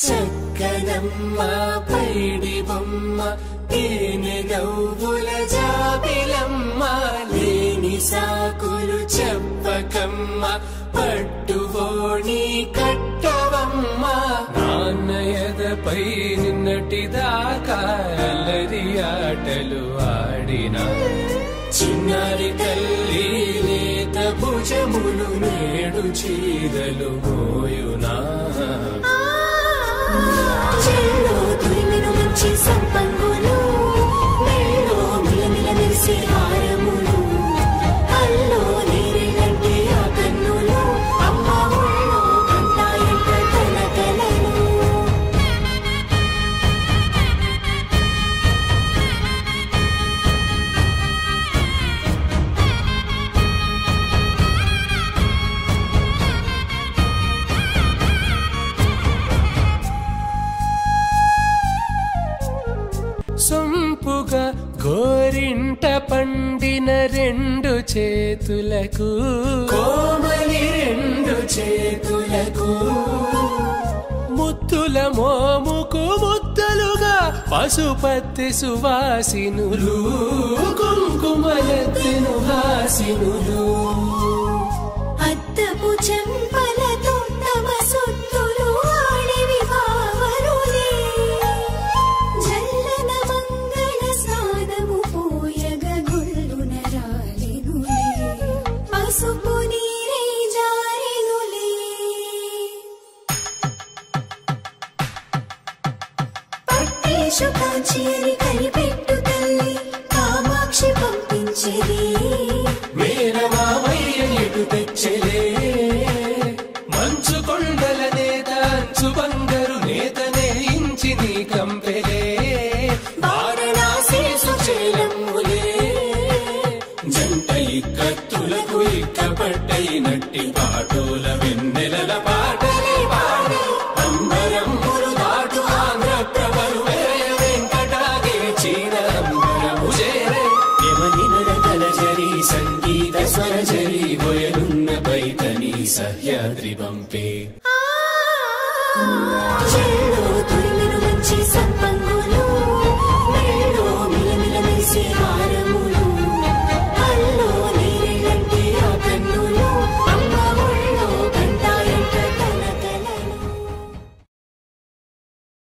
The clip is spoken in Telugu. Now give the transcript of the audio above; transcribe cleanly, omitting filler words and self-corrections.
చక్కనమ్మ పైడి బొమ్మ తేనె నవ్వుల జాబిలమ్మ లేని సాకులు చెప్పకమ్మ పట్టువోణి కట్టవమ్మ నాన్నయదపై నిన్నటిదాకా అల్లరి ఆటలు ఆడినా చిన్నారి తల్లి లేత భుజములు నేడు చీరలు మోయునా చెల్లో తురిమిను మంచి సంపంగులు మెల్లో మిలమిల మెరిసే హారములు అల్లో నీరేలంటే ఆ కన్నులు అమ్మ ఒళ్ళో కంటాయంట తన కలలు సొంపుగా గోరింట పండిన రెండు చేతులకు కోమలి రెండు చేతులకు ముత్తుల మోముకు ముద్దలుగా పసుపత్తి సువాసినులు కుంకుమలెత్తిను హాసినులు అద్దపు చెంపలతో తమ సొత్తులు ఆడివి బావరులే జల్లన మంగళ స్నానము పోయగ గుళ్ళున రాలినులే పసుపు నీరే జారినులే పట్టేషు కాంచేరి కనిపెట్టు తల్లి కామాక్షి పంపించేది మేనమామయ్య ఎటు తెచ్చలే మంచు కొండల నేత అంచు బంగారు నేతనే ఇంచి నీ కంపెలే వారణాసి సుచేలమ్ములే జంట ఇక్కత్తులకు ఇక్కపట్టై నట్టి పాటోల వెన్నెలల పాటలే పాడే అంబరమ్ములు దాటు ఆంధ్ర ప్రభలు వేయ వెంకటాగిరి చీర అంబరము చేరే యమనినర కలజరి సంగీత స్వరజరి బొయలున్న పైతని సహ్యాద్రి పంపే చెల్లో తురిమిను మంచి